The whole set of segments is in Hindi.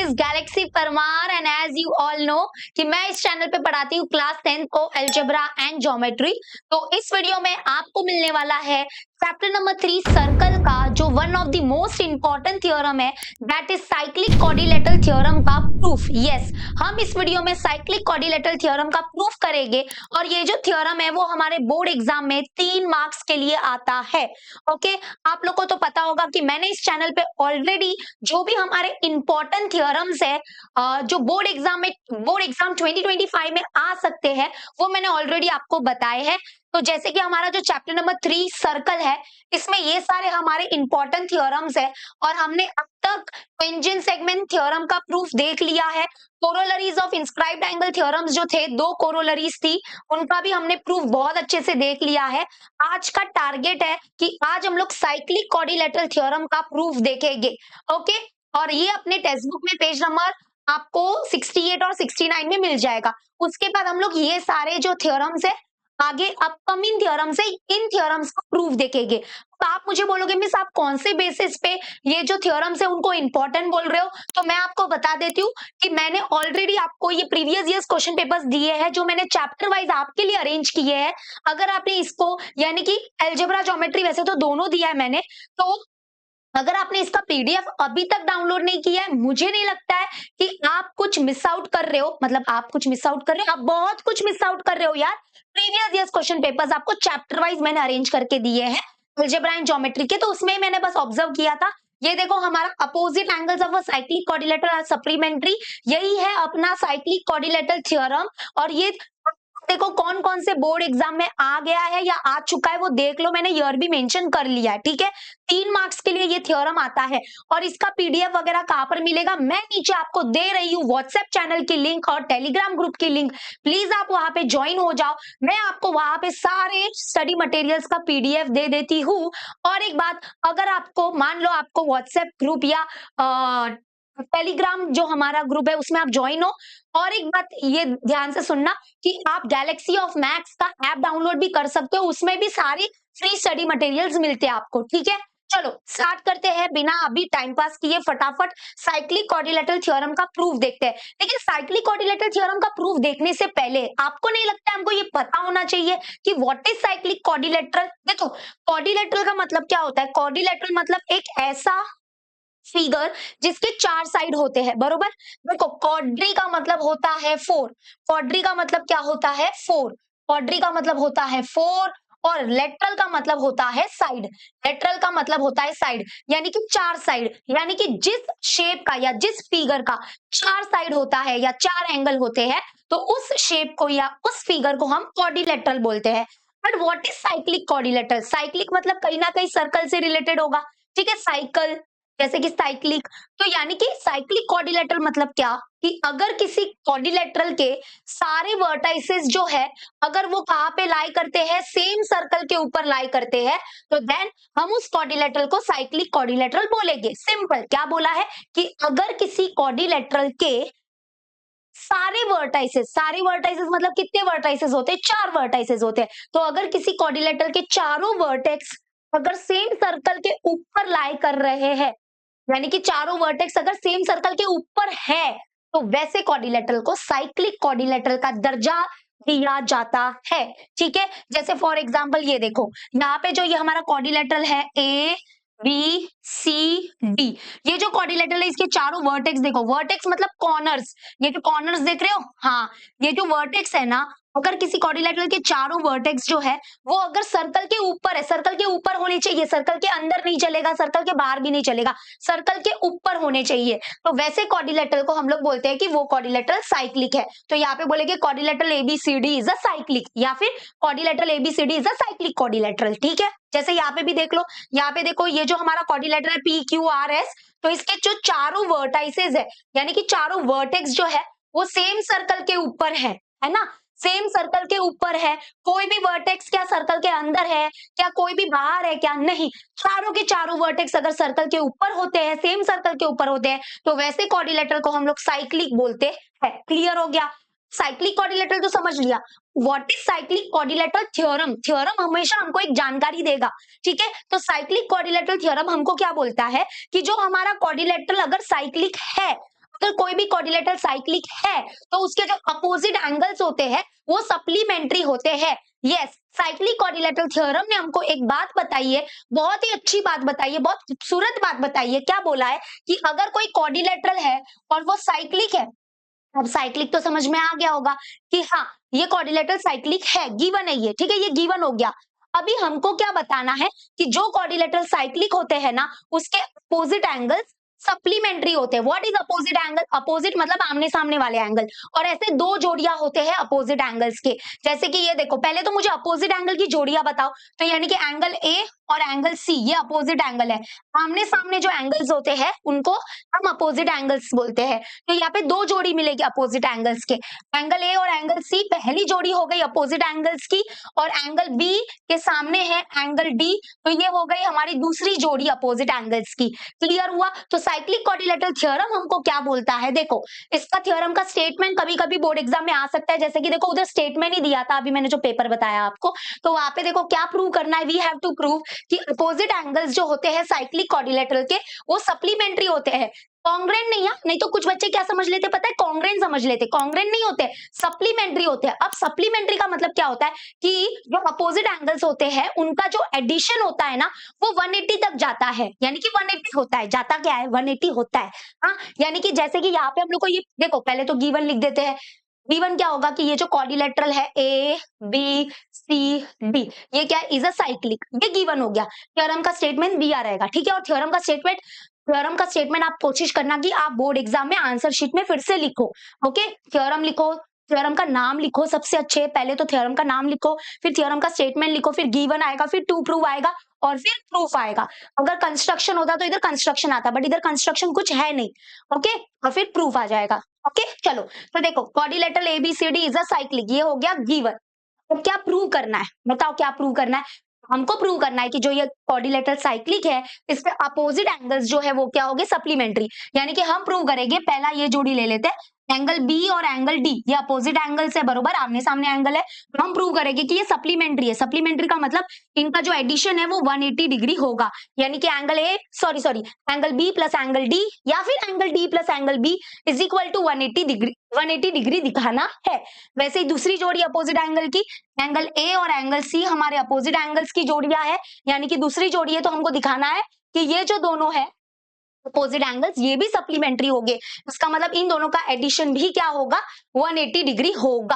Is galaxy Parmar and as you all know कि मैं इस चैनल पे पढ़ाती हूँ क्लास 10th को अलजेब्रा एंड ज्योमेट्री। तो इस वीडियो में आपको मिलने वाला है चैप्टर नंबर 3 सर्कल का जो one of the most important theorem है, that is cyclic quadrilateral theorem का प्रूफ। यस, हम इस वीडियो में साइक्लिक क्वाड्रिलेटरल थ्योरम का प्रूफ करेंगे और ये जो थ्योरम है वो हमारे बोर्ड एग्जाम में 3 मार्क्स के लिए आता है। ओके, आप लोग को तो पता होगा कि मैंने इस चैनल पे ऑलरेडी जो भी हमारे इंपॉर्टेंट थ्योरम्स है जो बोर्ड एग्जाम 2025 में आ सकते हैं वो मैंने ऑलरेडी आपको बताए हैं। तो जैसे कि हमारा जो चैप्टर नंबर 3 सर्कल है, इसमें ये सारे हमारे इंपॉर्टेंट थ्योरम्स है और हमने अब तक टेंजेंट सेगमेंट थ्योरम का प्रूफ देख लिया है। Corollaries of inscribed angle theorems जो थे, 2 कोरोलरीज थी, उनका भी हमने प्रूफ बहुत अच्छे से देख लिया है। आज का टारगेट है कि आज हम लोग साइक्लिक क्वाड्रिलेटरल थ्योरम का प्रूफ देखेंगे। ओके, और ये अपने टेक्स्ट बुक में पेज नंबर आपको 68 और 69 में मिल जाएगा। उसके बाद हम लोग ये सारे जो थ्योरम्स है आगे अपकमिंग थ्योरम्स है, इन थ्योरम्स का प्रूफ देखेंगे। तो आप मुझे बोलोगे मिस आप कौन से बेसिस पे ये जो थ्योरम्स है उनको इंपॉर्टेंट बोल रहे हो, तो मैं आपको बता देती हूँ कि मैंने ऑलरेडी आपको ये प्रीवियस ईयर्स क्वेश्चन पेपर्स दिए हैं जो मैंने चैप्टर वाइज आपके लिए अरेंज किए हैं। अगर आपने इसको यानी कि अलजेब्रा ज्योमेट्री वैसे तो दोनों दिया है मैंने, तो अगर आपने इसका पीडीएफ अभी तक डाउनलोड नहीं किया है, मुझे नहीं लगता है कि आप कुछ मिस आउट कर रहे हो। मतलब आप कुछ मिस आउट कर रहे हो, आप बहुत कुछ मिस आउट कर रहे हो यार। प्रीवियस ईयर्स क्वेश्चन पेपर्स आपको चैप्टर वाइज मैंने अरेंज करके दिए हैं अलजेब्रा एंड ज्योमेट्री के, तो उसमें मैंने बस ऑब्जर्व किया था। ये देखो हमारा opposite angles of a cyclic quadrilateral are supplementary, यही है अपना साइक्लिक क्वाड्रिलेटरल थ्योरम। और ये देखो कौन कौन से बोर्ड एग्जाम में आ गया है या आ चुका है वो देख लो, मैंने ईयर भी मेंशन कर लिया है। ठीक है, 3 मार्क्स के लिए ये थ्योरम आता है और इसका पीडीएफ वगैरह कहां पर मिलेगा, मैं नीचे आपको दे रही हूँ व्हाट्सएप चैनल की लिंक और टेलीग्राम ग्रुप की लिंक। प्लीज आप वहां पे ज्वाइन हो जाओ, मैं आपको वहां पे सारे स्टडी मटेरियल्स का पीडीएफ दे देती हूँ। और एक बात, अगर आपको मान लो आपको व्हाट्सएप ग्रुप या टेलीग्राम जो हमारा ग्रुप है उसमें आप ज्वाइन हो, और एक बात ये ध्यान से सुनना कि आप गैलेक्सी ऑफ मैथ्स का ऐप डाउनलोड भी कर सकते हो, उसमें भी सारी फ्री स्टडी मटेरियल्स मिलते हैं आपको। ठीक है, चलो स्टार्ट करते हैं बिना अभी टाइम पास किए, फटाफट साइक्लिक क्वाड्रिलेटरल थ्योरम का प्रूफ देखते हैं। लेकिन साइक्लिक क्वाड्रिलेटरल थ्योरम का प्रूफ देखने से पहले आपको नहीं लगता हमको ये पता होना चाहिए कि व्हाट इज साइक्लिक क्वाड्रिलेटरल। देखो क्वाड्रिलेटरल का मतलब क्या होता है, क्वाड्रिलेटरल मतलब एक ऐसा फिगर जिसके 4 साइड होते हैं, बरोबर। देखो क्वाड्री का मतलब होता है 4, क्वाड्री का मतलब क्या होता है 4, क्वाड्री का मतलब होता है 4 और लेटरल का मतलब होता है साइड, लेटरल का मतलब होता है साइड, यानी कि 4 साइड, यानी कि जिस शेप का या जिस फिगर का 4 साइड होता है या 4 एंगल होते हैं तो उस शेप को या उस फिगर को हम क्वाड्रिलेटरल बोलते हैं। But what is cyclic quadrilateral, cyclic मतलब कहीं ना कहीं सर्कल से रिलेटेड होगा। ठीक है, साइकिल जैसे कि साइक्लिक, तो यानी कि साइक्लिक क्वाड्रिलेटरल मतलब क्या कि अगर किसी क्वाड्रिलेटरल के सारे वर्टाइसेस जो है अगर वो कहां पे लाई करते हैं, सेम सर्कल के ऊपर लाई करते हैं, तो देन हम उस क्वाड्रिलेटरल को साइक्लिक क्वाड्रिलेटरल बोलेंगे। सिंपल, क्या बोला है कि अगर किसी क्वाड्रिलेटरल के सारे वर्टाइसेस मतलब कितने वर्टाइसेस होते हैं, 4 वर्टाइसेस होते हैं। तो अगर किसी क्वाड्रिलेटरल के चारों वर्टेक्स अगर सेम सर्कल के ऊपर लाई कर रहे हैं, यानी कि चारों वर्टेक्स अगर सेम सर्कल के ऊपर है, तो वैसे क्वाड्रिलेटरल को साइक्लिक क्वाड्रिलेटरल का दर्जा दिया जाता है। ठीक है, जैसे फॉर एग्जांपल ये देखो, यहाँ पे जो ये हमारा क्वाड्रिलेटरल है ए बी सी डी, ये जो क्वाड्रिलेटरल है इसके चारों वर्टेक्स देखो, वर्टेक्स मतलब कॉर्नर्स, ये जो कॉर्नर्स देख रहे हो, हाँ ये जो वर्टेक्स है ना, अगर किसी क्वाड्रिलेटरल के चारों वर्टेक्स जो है वो अगर सर्कल के ऊपर है, सर्कल के ऊपर होने चाहिए, सर्कल के अंदर नहीं चलेगा, सर्कल के बाहर भी नहीं चलेगा, सर्कल के ऊपर होने चाहिए, तो वैसे क्वाड्रिलेटरल को हम लोग बोलते हैं कि वो क्वाड्रिलेटरल साइक्लिक है। तो यहाँ पे बोलेंगे quadrilateral ABCD is a cyclic, या फिर quadrilateral ABCD is a cyclic quadrilateral. ठीक है, जैसे यहाँ पे भी देख लो, यहाँ पे देखो ये जो हमारा क्वाड्रिलेटरल है पी क्यू आर एस, तो इसके जो चारों वर्टाइसेस है यानी कि चारों वर्टेक्स जो है वो सेम सर्कल के ऊपर है ना, सेम सर्कल के ऊपर है। कोई भी वर्टेक्स क्या सर्कल के अंदर है क्या, कोई भी बाहर है क्या, नहीं, चारों के चारों वर्टेक्स अगर सर्कल के ऊपर होते हैं, सेम सर्कल के ऊपर होते हैं, तो वैसे क्वाड्रिलेटरल को हम लोग साइक्लिक बोलते हैं। क्लियर हो गया, साइक्लिक क्वाड्रिलेटरल तो समझ लिया। What is cyclic quadrilateral theorem, theorem हमेशा हमको एक जानकारी देगा। ठीक है, तो साइक्लिक क्वाड्रिलेटरल थ्योरम हमको क्या बोलता है कि जो हमारा क्वाड्रिलेटरल अगर साइक्लिक है, अगर कोई भी क्वाड्रिलेटरल साइक्लिक है तो उसके जो अपोजिट एंगल्स होते हैं वो सप्लीमेंट्री होते हैं। यस, साइक्लिक क्वाड्रिलेटरल थ्योरम ने हमको एक बात बताई है, बहुत ही अच्छी बात बताई है, बहुत खूबसूरत बात बताई है। क्या बोला है कि अगर कोई क्वाड्रिलेटरल है और वो साइक्लिक है, अब साइक्लिक तो समझ में आ गया होगा कि हाँ ये क्वाड्रिलेटरल साइक्लिक है, गिवन है ये, ठीक है, ये गिवन हो गया। अभी हमको क्या बताना है कि जो क्वाड्रिलेटरल साइक्लिक होते हैं ना उसके अपोजिट एंगल्स सप्लीमेंट्री होते हैं। What is opposite angle? Opposite मतलब आमने सामने वाले एंगल, और ऐसे दो जोड़ियां होते हैं अपोजिट एंगल्स के। जैसे कि ये देखो, पहले तो मुझे अपोजिट एंगल की जोड़ियां बताओ, तो यानी कि एंगल ए और एंगल सी ये अपोजिट एंगल है। आमने सामने जो एंगल्स होते हैं उनको हम अपोजिट एंगल्स बोलते हैं। तो यहाँ पे दो जोड़ी मिलेगी अपोजिट एंगल्स के, एंगल ए और एंगल सी पहली जोड़ी हो गई अपोजिट एंगल्स की, और एंगल बी के सामने है एंगल डी, तो ये हो गई हमारी दूसरी जोड़ी अपोजिट एंगल्स की। क्लियर हुआ? तो साइक्लिक क्वाड्रिलेटरल थ्योरम हमको क्या बोलता है, देखो इसका थ्योरम का स्टेटमेंट कभी कभी बोर्ड एग्जाम में आ सकता है। जैसे कि देखो उधर स्टेटमेंट ही दिया था, अभी मैंने जो पेपर बताया आपको, तो वहां पे देखो क्या प्रूव करना है, वी हैव टू प्रूव कि अपोजिट एंगल्स जो होते हैं साइक्लिक क्वाड्रिलेटरल के वो सप्लीमेंट्री होते हैं, कॉन्ग्रेंट नहीं है। नहीं तो कुछ बच्चे क्या समझ लेते पता है, कॉन्ग्रेंट समझ लेते, कॉन्ग्रेंट नहीं होते, सप्लीमेंट्री होते हैं। अब सप्लीमेंट्री का मतलब क्या होता है कि जो अपोजिट एंगल्स होते हैं उनका जो एडिशन होता है ना वो 180 तक जाता है, यानी कि 180 होता है, जाता क्या है 180 होता है। हाँ, यानी कि जैसे कि यहाँ पे हम लोग को ये देखो, पहले तो गिवन लिख देते हैं। गिवन क्या होगा कि ये जो क्वाड्रिलेटरल है ए बी सी डी, ये क्या है, इज अ साइक्लिक, ये गिवन हो गया। थ्योरम का स्टेटमेंट दिया रहेगा, ठीक है। और थ्योरम का स्टेटमेंट आप कोशिश करना कि आप बोर्ड एग्जाम में आंसर शीट में फिर से लिखो। ओके, थ्योरम लिखो, थ्योरम का नाम लिखो सबसे अच्छे, पहले तो थ्योरम का नाम लिखो, फिर थ्योरम का स्टेटमेंट लिखो, फिर गिवन आएगा, फिर टू प्रूव आएगा, और फिर प्रूफ आएगा। अगर कंस्ट्रक्शन होता तो इधर कंस्ट्रक्शन आता, बट इधर कंस्ट्रक्शन कुछ है नहीं। ओके, और फिर प्रूफ आ जाएगा। ओके, चलो तो देखो quadrilateral ABCD is a cyclic, ये हो गया गिवन। तो क्या प्रूव करना है, बताओ क्या प्रूव करना है। हमको प्रूव करना है कि जो ये क्वाड्रिलेटरल साइक्लिक है इसके अपोजिट एंगल्स जो है वो क्या होंगे, सप्लीमेंट्री। यानी कि हम प्रूव करेंगे, पहला ये जोड़ी ले लेते हैं, एंगल बी और एंगल डी ये अपोजिट एंगल्स है, बरोबर आमने सामने एंगल है, तो हम प्रूव करेंगे कि ये सप्लीमेंट्री है। सप्लीमेंट्री का मतलब इनका जो एडिशन है वो 180 डिग्री होगा, यानी कि angle A sorry angle B plus angle D या फिर angle D plus angle B is equal to 180 degree दिखाना है। वैसे ही दूसरी जोड़ी अपोजिट एंगल की, एंगल ए और एंगल सी हमारे अपोजिट एंगल्स की जोड़ियां है, यानी कि दूसरी जोड़ी है, तो हमको दिखाना है कि ये जो दोनों है अपोजिट एंगल्स ये भी सप्लीमेंट्री होंगे। इसका मतलब इन दोनों का एडिशन भी क्या होगा, 180 डिग्री होगा।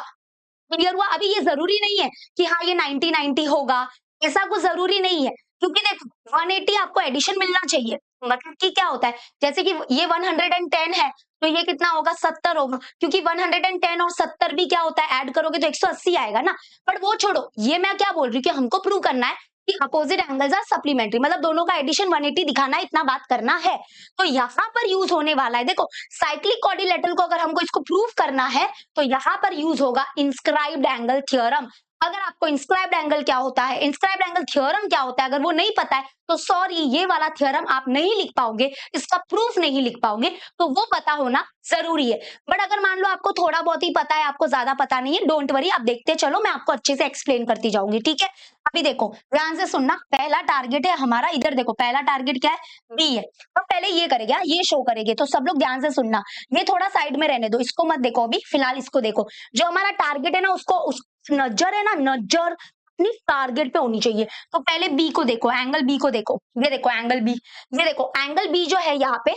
क्लियर हुआ? अभी ये जरूरी नहीं है कि हाँ ये 90-90 होगा, ऐसा कुछ जरूरी नहीं है, क्योंकि देखो 180 आपको एडिशन मिलना चाहिए। मतलब कि क्या होता है, जैसे कि ये 110 है तो ये कितना होगा, 70 होगा, क्योंकि 110 और 70 भी क्या होता है, ऐड करोगे तो 180 आएगा ना। बट वो छोड़ो, ये मैं क्या बोल रही हूँ कि हमको प्रूव करना है कि अपोजिट एंगल्स आर सप्लीमेंट्री, मतलब दोनों का एडिशन 180 दिखाना है, इतना बात करना है। तो यहाँ पर यूज होने वाला है, देखो साइक्लिक क्वाड्रिलेटरल को अगर हमको इसको प्रूव करना है तो यहाँ पर यूज होगा इंस्क्राइब्ड एंगल थ्योरम। अगर आपको इंस्क्राइब्ड एंगल क्या होता है, इंस्क्राइब्ड एंगल थ्योरम क्या होता है, अगर वो नहीं पता है तो सॉरी ये वाला थ्योरम आप नहीं लिख पाओगे, इसका प्रूफ नहीं लिख पाओगे, तो वो पता होना जरूरी है। बट अगर मान लो आपको थोड़ा बहुत ही पता है, आपको ज्यादा पता नहीं है, डोंट वरी, आप देखते चलो, मैं आपको अच्छे से एक्सप्लेन करती जाऊंगी, ठीक है। अभी देखो ध्यान से सुनना, पहला टारगेट है हमारा, इधर देखो पहला टारगेट क्या है, बी है। तो पहले ये करेगा, ये शो करेंगे, तो सब लोग ध्यान से सुनना, ये थोड़ा साइड में रहने दो, इसको मत देखो अभी, फिलहाल इसको देखो। जो हमारा टारगेट है ना उसको नजर है ना, नजर अपनी टारगेट पे होनी चाहिए। तो पहले बी को देखो, एंगल बी को देखो, ये देखो एंगल बी, ये देखो एंगल बी जो है यहाँ पे,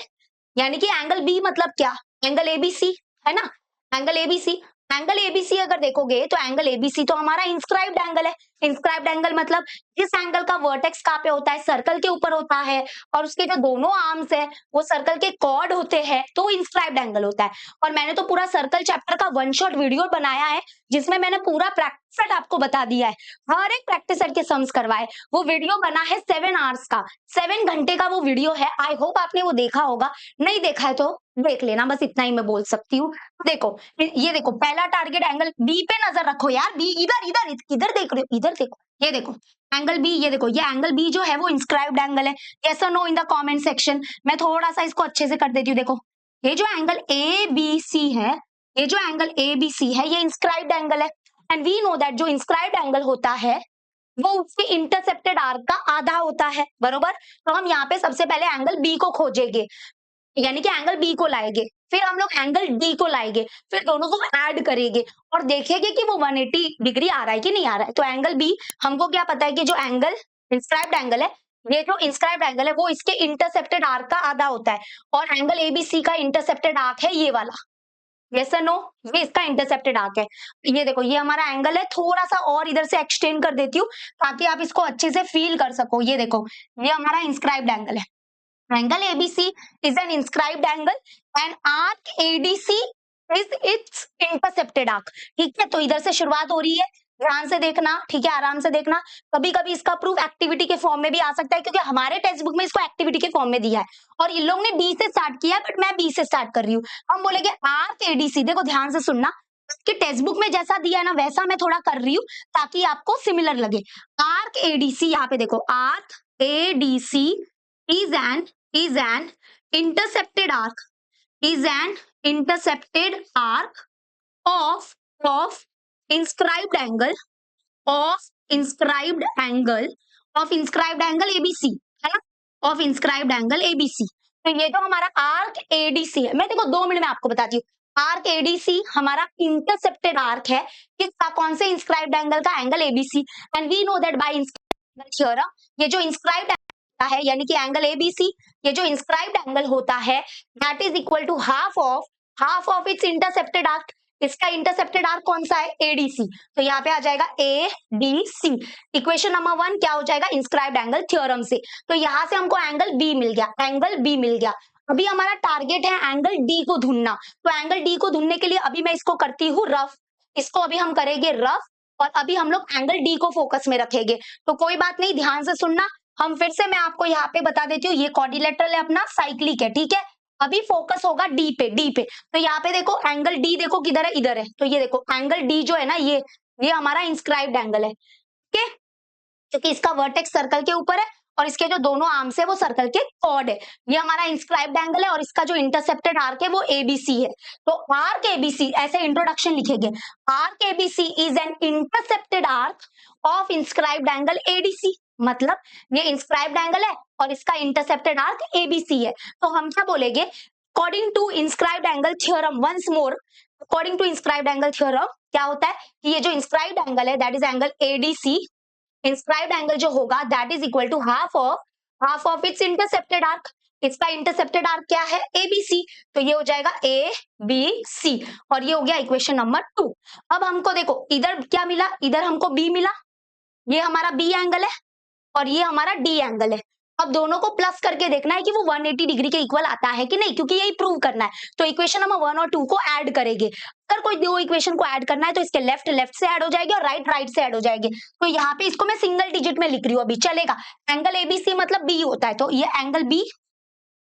यानी कि एंगल बी मतलब क्या, एंगल एबीसी है ना, एंगल एबीसी। एंगल एबीसी अगर देखोगे तो एंगल एबीसी तो हमारा इंस्क्राइब्ड एंगल है। इंस्क्राइब्ड एंगल मतलब जिस एंगल का वर्टेक्स कहाँ पे होता है, सर्कल के ऊपर होता है, और उसके जो दोनों आर्म्स है वो सर्कल के कॉर्ड होते हैं, तो इंस्क्राइब्ड एंगल होता है। और मैंने तो पूरा सर्कल चैप्टर का वन शॉट वीडियो बनाया है जिसमें मैंने पूरा प्रैक्टिस सेट आपको बता दिया है, हर एक प्रैक्टिस सेट के सम्स करवाए। वो वीडियो बना है 7 आवर्स का, 7 घंटे का वो वीडियो है। आई होप आपने वो देखा होगा, नहीं देखा है तो देख लेना, बस इतना ही मैं बोल सकती हूँ। देखो ये देखो पहला टारगेट एंगल बी पे नजर रखो यार, बी इधर इधर इधर देख रहे हो, इधर देखो, ये देखो एंगल बी, ये देखो ये एंगल बी जो है वो इंस्क्राइब्ड एंगल है। यस और no in the comment section. मैं थोड़ा सा इसको अच्छे से कर देती हूँ। देखो ये जो एंगल ए बी सी है, ये जो एंगल ए बी सी है ये इंस्क्राइब्ड एंगल है, एंड वी नो दैट जो इंस्क्राइब्ड एंगल होता है वो उसके इंटरसेप्टेड आर्क का आधा होता है, बरोबर। तो हम यहाँ पे सबसे पहले एंगल बी को खोजेंगे। यानी कि एंगल बी को लाएंगे, फिर हम लोग एंगल डी को लाएंगे, फिर दोनों को ऐड करेंगे और देखेंगे कि वो 180 डिग्री आ रहा है कि नहीं आ रहा है। तो एंगल बी, हमको क्या पता है कि जो एंगल इंस्क्राइब्ड एंगल है, ये जो इंस्क्राइब्ड एंगल है वो इसके इंटरसेप्टेड आर्क का आधा होता है, और एंगल एबीसी का इंटरसेप्टेड आर्क है ये वाला। यस और नो, ये इसका इंटरसेप्टेड आर्क है। ये देखो, ये हमारा एंगल है, थोड़ा सा और इधर से एक्सटेंड कर देती हूँ ताकि आप इसको अच्छे से फील कर सको। ये देखो, ये हमारा इंस्क्राइब्ड एंगल है। Angle ABC is an inscribed angle and arc ADC is its intercepted arc। ठीक है, तो इधर से शुरुआत हो रही है, ध्यान से देखना, ठीक है, आराम से देखना। कभी कभी इसका प्रूफ एक्टिविटी के फॉर्म में भी आ सकता है, क्योंकि हमारे टेक्स्ट बुक में इसको एक्टिविटी के फॉर्म में दिया है और इन लोगों ने डी से स्टार्ट किया है, बट मैं बी से स्टार्ट कर रही हूँ। हम बोलेंगे आर्क एडीसी, देखो ध्यान से सुनना, कि टेक्स्ट बुक में जैसा दिया है ना वैसा मैं थोड़ा कर रही हूँ ताकि आपको सिमिलर लगे। आर्क एडीसी, यहाँ पे देखो, arc ADC is an intercepted arc, is an intercepted arc of inscribed angle, of inscribed angle, of inscribed angle ABC, है ना, of inscribed angle ABC। तो ये जो हमारा आर्क एडीसी है, मैं देखो 2 मिनट में आपको बताती हूँ। आर्क एडीसी हमारा इंटरसेप्टेड आर्क है किसका, कौन से इंस्क्राइब्ड एंगल का, angle ABC. And we know that by inscribed theorem, ये जो इंस्क्राइब्ड है यानी कि एंगल एबीसी, ये जो इंस्क्राइब्ड एंगल होता है that is equal to half of its intercepted arc. इसका इंटरसेप्टेड आर्क कौन सा है, एडीसी। तो यहाँ पे आ जाएगा A D C. Equation number 1 क्या हो जाएगा, इंस्क्राइब्ड एंगल थ्योरम से। तो यहाँ से हमको एंगल बी मिल गया, एंगल बी मिल गया। अभी हमारा टारगेट है एंगल डी को ढूंढना। तो एंगल डी को ढूंढने के लिए अभी मैं इसको करती हूँ रफ, इसको अभी हम करेंगे रफ, और अभी हम लोग एंगल डी को फोकस में रखेंगे। तो कोई बात नहीं, ध्यान से सुनना। हम फिर से मैं आपको यहाँ पे बता देती हूँ, ये क्वाड्रिलेटरल है अपना, साइक्लिक है, ठीक है। अभी फोकस होगा डी पे, डी पे। तो यहाँ पे देखो एंगल डी, देखो किधर है, इधर है। तो ये देखो एंगल डी जो है ना, ये हमारा इंस्क्राइब्ड एंगल है, ठीक है, क्योंकि इसका वर्टेक्स सर्कल के ऊपर है और इसके जो दोनों आर्म्स है वो सर्कल के कॉर्ड है। ये हमारा इंस्क्राइब्ड एंगल है और इसका जो इंटरसेप्टेड आर्क है वो एबीसी है। तो आर्क एबीसी, ऐसे इंट्रोडक्शन लिखेंगे, arc ABC is an intercepted arc of inscribed angle ADC. मतलब ये इंस्क्राइब्ड एंगल है और इसका इंटरसेप्टेड आर्क एबीसी है। तो हम क्या बोलेंगे, according to inscribed angle theorem, once more, according to inscribed angle theorem क्या होता है कि ये जो इंस्क्राइब्ड एंगल है that is angle ADC, inscribed angle जो होगा that is equal to half of its intercepted arc. इसका इंटरसेप्टेड आर्क क्या है, एबीसी। तो ये हो जाएगा ए बी सी, और ये हो गया इक्वेशन नंबर 2। अब हमको देखो इधर क्या मिला, इधर हमको बी मिला, ये हमारा बी एंगल है और ये हमारा डी एंगल है। अब दोनों को प्लस करके देखना है कि वो 180 डिग्री के इक्वल आता है कि नहीं, क्योंकि यही प्रूव करना है। तो इक्वेशन नंबर 1 और 2 को ऐड करेंगे। अगर कोई दो इक्वेशन को ऐड करना है तो इसके लेफ्ट लेफ्ट से ऐड हो जाएगी और राइट राइट से ऐड हो जाएगी। तो यहाँ पे इसको मैं सिंगल डिजिट में लिख रही हूँ, अभी चलेगा। एंगल एबीसी मतलब बी होता है, तो ये एंगल बी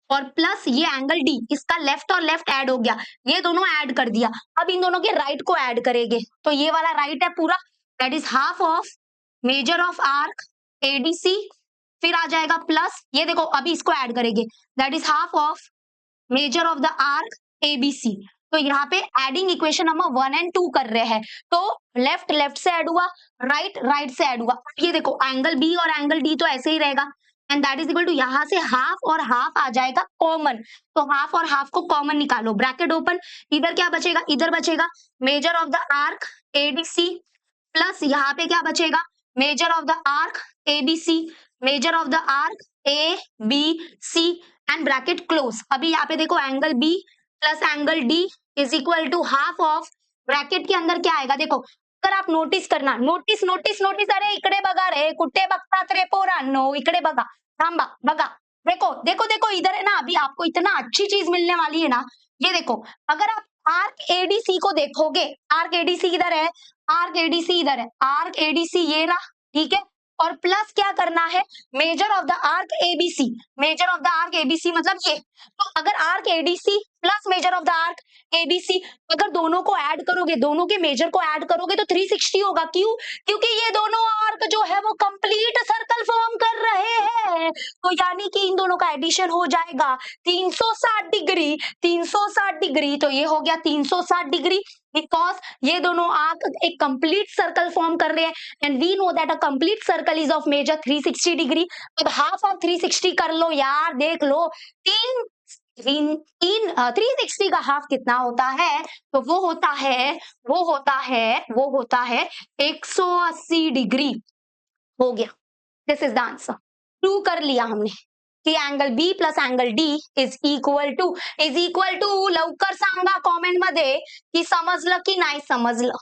और प्लस ये एंगल डी, इसका लेफ्ट और लेफ्ट ऐड हो गया, ये दोनों ऐड कर दिया। अब इन दोनों के राइट को ऐड करेंगे, तो ये वाला राइट है पूरा, that is half of major of arc ADC, फिर आ जाएगा प्लस, ये देखो अभी इसको ऐड करेंगे, that is half of major of the arc ABC. तो यहाँ पे एडिंग इक्वेशन नंबर 1 एंड 2 कर रहे हैं, तो लेफ्ट लेफ्ट से ऐड हुआ, राइट राइट से ऐड हुआ। ये देखो एंगल बी और एंगल डी तो ऐसे ही रहेगा, and that is equal to, यहाँ से हाफ और हाफ आ जाएगा कॉमन। तो हाफ और हाफ को कॉमन निकालो, ब्रैकेट ओपन, इधर क्या बचेगा, इधर बचेगा measure of the arc ADC, plus यहाँ पे क्या बचेगा, measure of the arc ABC, measure of the arc A B C, and bracket close. अभी यहाँ पे देखो angle B plus angle D is equal to half of, bracket के अंदर क्या आएगा देखो, अगर आप नोटिस करना, नोटिस नोटिस नोटिस, अरे इकडे बघा रे, कुठे बघतात रे पोरांनो, इकडे बघा, थांबा बघा, देखो देखो देखो इधर है ना, अभी आपको इतना अच्छी चीज मिलने वाली है ना। ये देखो, अगर आप आर्क एडीसी को देखोगे, आर्क एडीसी इधर है, आर्क एडीसी इधर है, आर्क एडीसी ये रहा, ठीक है, और प्लस क्या करना है, major of the arc ABC, measure of the arc ABC मतलब ये। तो अगर arc ADC plus measure of the arc ABC, अगर दोनों को ऐड करोगे, दोनों के मेजर को ऐड करोगे तो 360 होगा। क्यों, क्योंकि ये दोनों आर्क जो है वो कंप्लीट सर्कल फॉर्म कर रहे हैं, तो यानी कि इन दोनों का एडिशन हो जाएगा 360 डिग्री, 360 डिग्री। तो ये हो गया 360 डिग्री, बिकॉज ये दोनों आर्क एक कंप्लीट सर्कल फॉर्म कर रहे हैं, and we know that a complete circle is of measure 360 degree. अब हाफ ऑफ 360 कर लो यार, देख लो, तीन 360 का हाफ कितना होता है? तो वो होता है 180 डिग्री। हो गया, this is the answer. Prove कर लिया हमने की angle B plus angle D is equal to लवकर सांगा कॉमेंट मध्ये की समजलं की नाही समजलं।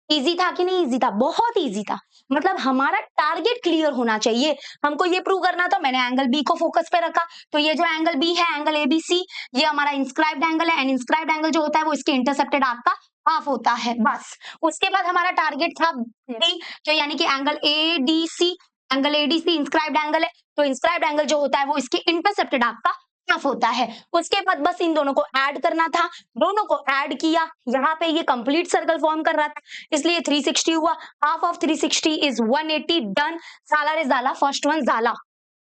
इजी था कि नहीं? इजी था, बहुत इजी था। मतलब हमारा टारगेट क्लियर होना चाहिए। हमको ये प्रूव करना था, मैंने एंगल बी को फोकस पे रखा। तो ये जो एंगल बी है, एंगल एबीसी, ये हमारा इंस्क्राइब्ड एंगल है। एंड इंस्क्राइब्ड एंगल जो होता है वो इसके इंटरसेप्टेड आर्क का हाफ होता है, बस। उसके बाद हमारा टारगेट था डी, जो यानी कि angle ADC. Angle ADC inscribed angle है, तो इंस्क्राइब्ड एंगल जो होता है वो इसके इंटरसेप्टेड आर्क का हाफ होता है। उसके बाद बस इन दोनों को ऐड करना था, दोनों को ऐड किया, यहाँ पे ये कंप्लीट सर्कल फॉर्म कर रहा था, इसलिए 360 हुआ। Half of 360 is 180। डन, झाला रे झाला, फर्स्ट वन झाला।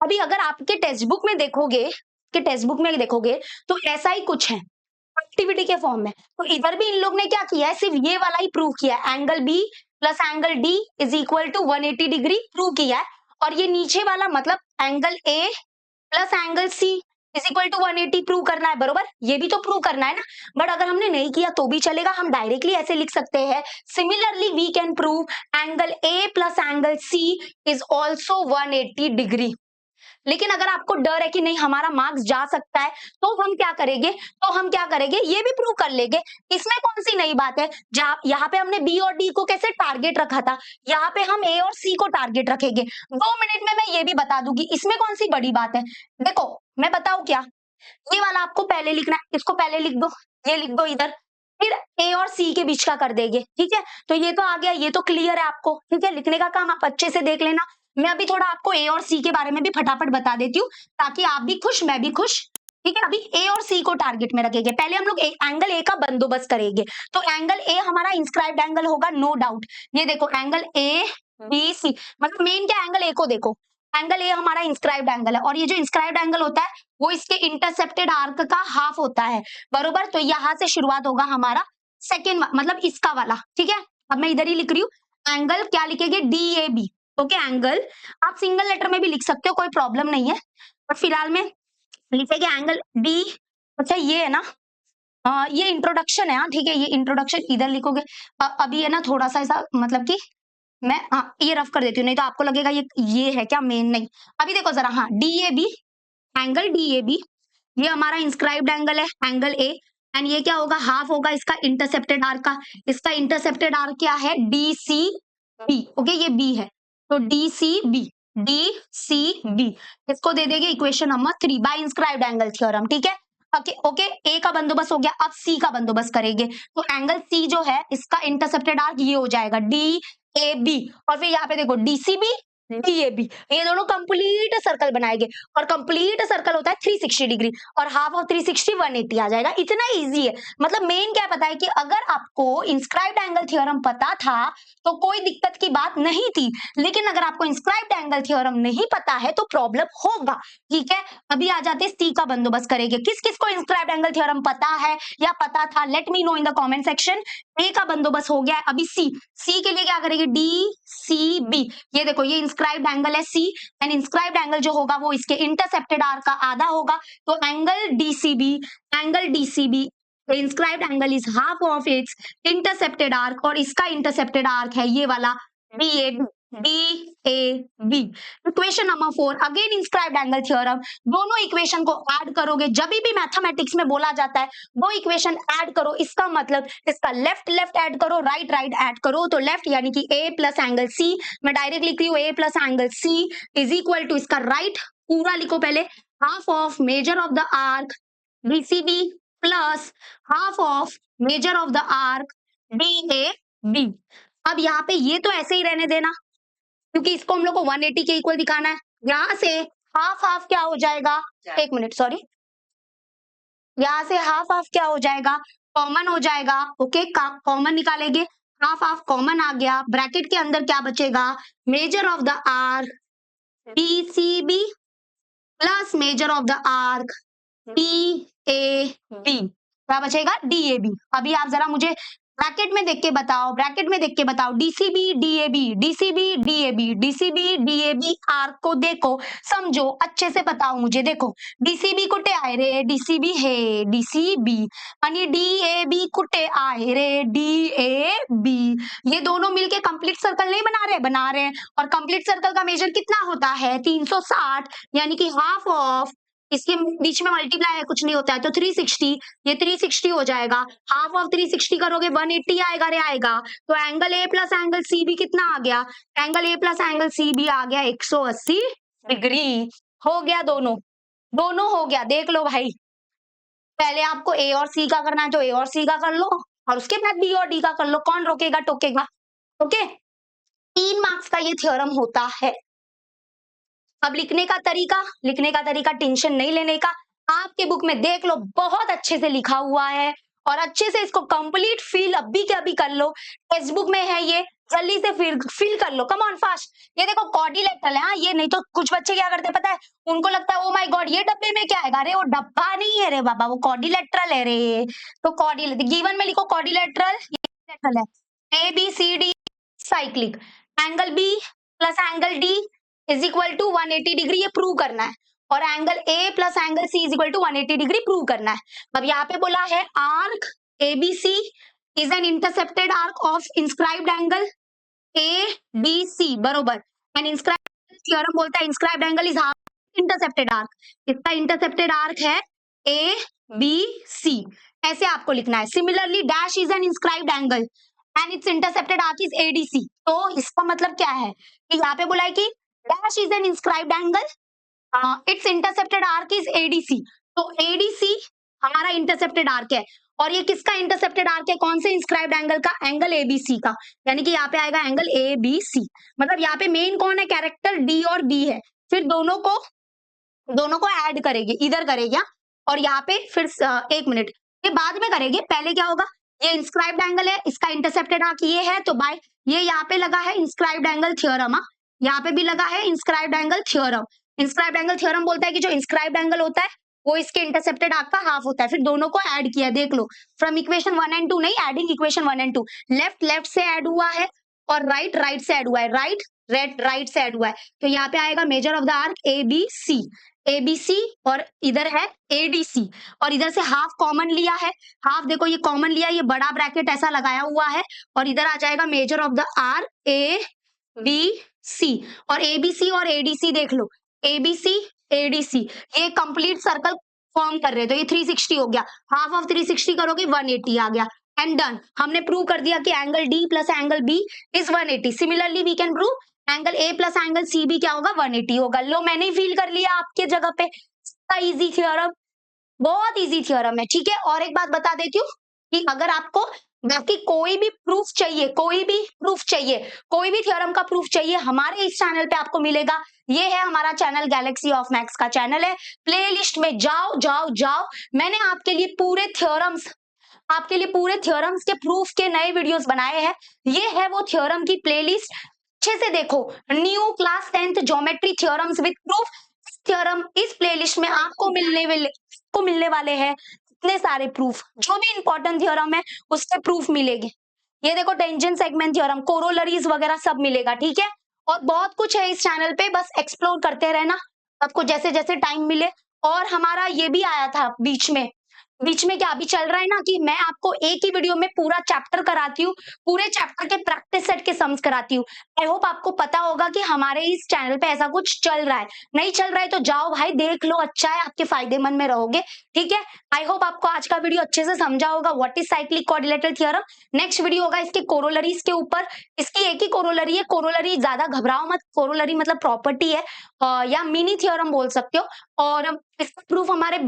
अभी अगर आपके टेक्स्ट बुक में देखोगे तो ऐसा ही कुछ है एक्टिविटी के फॉर्म में। तो इधर भी इन लोग ने क्या किया है, सिर्फ ये वाला ही प्रूव किया है, angle B plus angle D is equal to 180 degree prove किया है। और ये नीचे वाला मतलब angle A plus angle C is equal to 180 prove करना है, बरोबर। ये भी तो प्रूव करना है ना। बट अगर हमने नहीं किया तो भी चलेगा, हम डायरेक्टली ऐसे लिख सकते हैं, similarly we can prove angle A plus angle C is also 180 degree. लेकिन अगर आपको डर है कि नहीं हमारा मार्क्स जा सकता है, तो हम क्या करेंगे, ये भी प्रूव कर लेंगे। इसमें कौन सी नई बात है? जहां यहाँ पे हमने बी और डी को कैसे टारगेट रखा था, यहाँ पे हम ए और सी को टारगेट रखेंगे। 2 मिनट में मैं ये भी बता दूंगी, इसमें कौन सी बड़ी बात है। देखो मैं बताऊं क्या, ये वाला आपको पहले लिखना है, इसको पहले लिख दो, ये लिख दो इधर, फिर ए और सी के बीच का कर देंगे, ठीक है। तो ये तो आ गया, ये तो क्लियर है आपको, ठीक है। लिखने का काम आप अच्छे से देख लेना। मैं अभी थोड़ा आपको ए और सी के बारे में भी फटाफट बता देती हूँ, ताकि आप भी खुश मैं भी खुश, ठीक है। अभी ए और सी को टारगेट में रखेंगे। पहले हम लोग एंगल ए का बंदोबस्त करेंगे। तो एंगल ए हमारा इंस्क्राइब्ड एंगल होगा, नो डाउट। ये देखो एंगल ए बी सी, मतलब मेन क्या, एंगल ए को देखो, एंगल ए हमारा इंस्क्राइब्ड एंगल है, और ये जो इंस्क्राइब्ड एंगल होता है वो इसके इंटरसेप्टेड आर्क का हाफ होता है, बरोबर। तो यहां से शुरुआत होगा हमारा सेकेंड, मतलब इसका वाला, ठीक है। अब मैं इधर ही लिख रही हूँ, एंगल क्या लिखेंगे, D A B, okay. Angle आप सिंगल लेटर में भी लिख सकते हो, कोई प्रॉब्लम नहीं है, पर फिलहाल में लिखेंगे एंगल डी। अच्छा ये है ना, ये इंट्रोडक्शन है, हाँ ठीक है, ये इंट्रोडक्शन इधर लिखोगे। अभी है ना थोड़ा सा ऐसा, मतलब कि मैं ये रफ कर देती हूँ, नहीं तो आपको लगेगा ये है क्या मेन, नहीं। अभी देखो जरा, हाँ D A B, angle D A B, ये हमारा इंस्क्राइब्ड एंगल है, एंगल ए। एंड ये क्या होगा, हाफ होगा इसका इंटरसेप्टेड आर्क का। इसका इंटरसेप्टेड आर्क क्या है, डी सी बी, ओके ये बी है, तो डी सी बी, इसको दे देंगे equation number 3 by inscribed angle theorem, ठीक है। ओके ओके, ए का बंदोबस्त हो गया, अब सी का बंदोबस्त करेंगे। तो एंगल सी जो है इसका इंटरसेप्टेड आर्क ये हो जाएगा डी ए बी, और फिर यहाँ पे देखो D C B D A B, ये दोनों कंप्लीट सर्कल बनाएंगे। और कंप्लीट सर्कल होता है 360 डिग्री, और हाफ ऑफ 360 180 आ जाएगा। इतना इजी है। मतलब मेन क्या पता है कि अगर आपको इंस्क्राइब्ड एंगल थ्योरम पता था तो कोई दिक्कत की बात नहीं थी, लेकिन अगर आपको इंस्क्राइब्ड एंगल थ्योरम नहीं पता है तो प्रॉब्लम होगा, ठीक है। अभी आ जाते सी का बंदोबस्त करेंगे। किस किस को इंस्क्राइब्ड एंगल थ्योरम पता है या पता था, let me know in the comment section. ए का बंदोबस्त हो गया है। अभी सी के लिए क्या करेंगे, डी सी बी, ये देखो ये इंस्क्राइब्ड एंगल है सी, एंड इंस्क्राइब्ड एंगल जो होगा वो इसके इंटरसेप्टेड आर्क का आधा होगा। तो angle DCB inscribed angle is half of its intercepted arc, और इसका इंटरसेप्टेड आर्क है ये वाला D A B. Equation number 4 again inscribed angle theorem. दोनों इक्वेशन को ऐड करोगे, जब भी मैथमेटिक्स में बोला जाता है दो इक्वेशन ऐड करो, इसका मतलब इसका लेफ्ट लेफ्ट ऐड करो, राइट राइट ऐड करो। तो लेफ्ट यानी कि ए प्लस एंगल सी, मैं डायरेक्ट लिख रही हूँ A plus angle C is equal to, इसका राइट पूरा लिखो पहले, half of major of the arc BCB plus half of major of the arc D A B. अब यहाँ पे ये तो ऐसे ही रहने देना, क्योंकि इसको हम लोग को 180 के इक्वल दिखाना है। यहां से हाफ हाफ क्या हो जाएगा, एक मिनट सॉरी, यहां से हाफ हाफ क्या हो जाएगा, कॉमन हो जाएगा, ओके कॉमन निकालेंगे, हाफ हाफ कॉमन आ गया। ब्रैकेट के अंदर क्या बचेगा, measure of the arc D C B plus measure of the arc D A B, क्या बचेगा, डी ए बी। अभी आप जरा मुझे ब्रैकेट में देख के बताओ, ब्रैकेट में देख के बताओ। DCB DAB, DCB DAB, DCB DAB arc को देखो, समझो, अच्छे से बताओ मुझे। देखो डीसीबी कुटे आए रे, डीसीबी है डीसीबी, आणि डीएबी कुटे आए रे, डीएबी। ये दोनों मिलके कंप्लीट सर्कल नहीं बना रहे, बना रहे हैं। और कंप्लीट सर्कल का मेजर कितना होता है? 360, यानी कि हाफ ऑफ, इसके बीच में मल्टीप्लाई है, कुछ नहीं होता है, तो 360, ये 360 हो जाएगा। हाफ ऑफ 360 करोगे 180 आएगा रे, आएगा। तो angle A plus angle C भी कितना आ गया? Angle A plus angle C भी आ गया 180 डिग्री। हो गया, दोनों दोनों हो गया। देख लो भाई, पहले आपको ए और सी का करना है तो ए और सी का कर लो, और उसके बाद बी और डी का कर लो। कौन रोकेगा टोकेगा? ओके, 3 मार्क्स का ये थ्योरम होता है। अब लिखने का तरीका, लिखने का तरीका टेंशन नहीं लेने का, आपके बुक में देख लो बहुत अच्छे से लिखा हुआ है, और अच्छे से इसको कंप्लीट फील अभी के अभी कर लो। टेक्स्ट बुक में है ये, जल्दी से फील कर लो, कम ऑन फास्ट। ये देखो क्वाड्रिलेटरल है, हाँ, ये नहीं तो कुछ बच्चे क्या करते पता है, उनको लगता है ओ माय गॉड ये डब्बे में क्या आएगा रे, वो डब्बा नहीं है रे बाबा, वो क्वाड्रिलेटरल है रे। तो क्वाड्रिलेटरल गिवन में लिखो, क्वाड्रिलेटरल है, A B C D cyclic, angle B plus angle D is equal to 180 degree, ये प्रूव करना है। और angle A plus angle C is equal to 180 degree prove करना है। अब यहाँ पे बोला है arc ABC is an intercepted arc of inscribed angle A B C, बरोबर। एंड इंस्क्राइब्ड थ्योरम बोलता है inscribed angle is half intercepted arc, इसका इंटरसेप्टेड आर्क है ए बी सी, ऐसे आपको लिखना है। Similarly dash is an inscribed angle and it's intercepted arc is ADC. तो इसका मतलब क्या है कि यहाँ पे बोला है कि dash is an inscribed angle, its intercepted arc is ADC। तो ADC हमारा इंटरसेप्टेड आर्क है, और ये किसका इंटरसेप्टेड आर्क है? कौन से इंस्क्राइब्ड एंगल का? एंगल ABC का, यानी कि यहाँ पे आएगा एंगल ABC। मतलब यहाँ पे मेन कौन है? कैरेक्टर D और B है, फिर दोनों को ऐड करेंगे, इधर करेगा, और यहाँ पे फिर 1 मिनट, ये बाद में करेंगे। पहले क्या होगा, ये इंस्क्राइब्ड एंगल है, इसका इंटरसेप्टेड आर्क ये है, तो बाय ये यहाँ पे लगा है इंस्क्राइब्ड एंगल थ्योरम, यहाँ पे भी लगा है inscribed angle theorem. Inscribed angle theorem बोलता है कि जो इंस्क्राइब्ड एंगल होता है वो इसके इंटरसेप्टेड आर्क का हाफ होता है। फिर दोनों को ऐड किया, देख लो, फ्रॉम इक्वेशन 1 एंड 2 नहीं, एडिंग इक्वेशन 1 एंड 2, लेफ्ट से ऐड हुआ है, और राइट से ऐड हुआ है, राइट से ऐड हुआ है। तो यहाँ पे आएगा major of the arc ABC, और इधर है ADC, और इधर से हाफ कॉमन लिया है, हाफ देखो ये कॉमन लिया, ये बड़ा ब्रैकेट ऐसा लगाया हुआ है, और इधर आ जाएगा major of the arc ABC, और ABC और ADC देख लो, ABC ADC ये कंप्लीट सर्कल फॉर्म कर रहे हैं, तो ये 360 हो गया, हाफ ऑफ 360 करोगे 180 आ गया, एंड डन। हमने प्रूव कर दिया कि angle D plus angle B is 180। Similarly we can prove angle A plus angle C भी क्या होगा? 180 होगा। लो, मैंने ही फील कर लिया आपके जगह पे, इजी थ्योरम, बहुत इजी थ्योरम है, ठीक है। और एक बात बता देती हूँ कि अगर आपको बाकी कोई भी प्रूफ चाहिए, कोई भी थ्योरम का प्रूफ चाहिए, हमारे इस चैनल पे आपको मिलेगा। ये है हमारा चैनल, गैलेक्सी ऑफ मैथ्स का चैनल है। प्लेलिस्ट में जाओ, मैंने आपके लिए पूरे थ्योरम्स के प्रूफ के नए वीडियोस बनाए हैं। ये है वो थ्योरम की प्लेलिस्ट, अच्छे से देखो। New class 10th geometry theorems with proof theorem, इस प्लेलिस्ट में आपको मिलने वाले हैं इतने सारे प्रूफ, जो भी इंपॉर्टेंट थ्योरम है उसके प्रूफ मिलेंगे। ये देखो, टेंजेंट सेगमेंट थ्योरम, कोरोलरीज वगैरह सब मिलेगा, ठीक है। और बहुत कुछ है इस चैनल पे, बस एक्सप्लोर करते रहना आपको जैसे जैसे टाइम मिले। और हमारा ये भी आया था बीच में क्या अभी चल रहा है ना, कि मैं आपको एक ही वीडियो में पूरा चैप्टर कराती हूँ, पूरे चैप्टर के प्रैक्टिस सेट के सम्स कराती हूँ। आई होप आपको पता होगा कि हमारे इस चैनल पे ऐसा कुछ चल रहा है। नहीं चल रहा है तो जाओ भाई देख लो, अच्छा है, आपके फायदेमंद में रहोगे, ठीक है। आई होप आपको आज का वीडियो अच्छे से समझा होगा what is cyclic quadrilateral theorem. Next video होगा इसके कोरोलरीज के ऊपर। इसकी एक ही कोरोलरी है, कोरोलरी ज्यादा घबराओ मत, कोरोलरी मतलब प्रॉपर्टी है, या मिनी थ्योरम बोल सकते हो। और इसका प्रूफ हमारे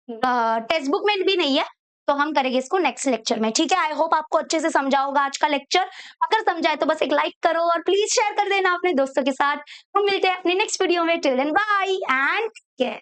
टेक्स्ट बुक में भी नहीं है, तो हम करेंगे इसको नेक्स्ट लेक्चर में, ठीक है। आई होप आपको अच्छे से समझा होगा आज का लेक्चर। अगर समझाए तो बस एक लाइक करो और प्लीज शेयर कर देना अपने दोस्तों के साथ। हम मिलते हैं अपने नेक्स्ट वीडियो में। Till then bye and care.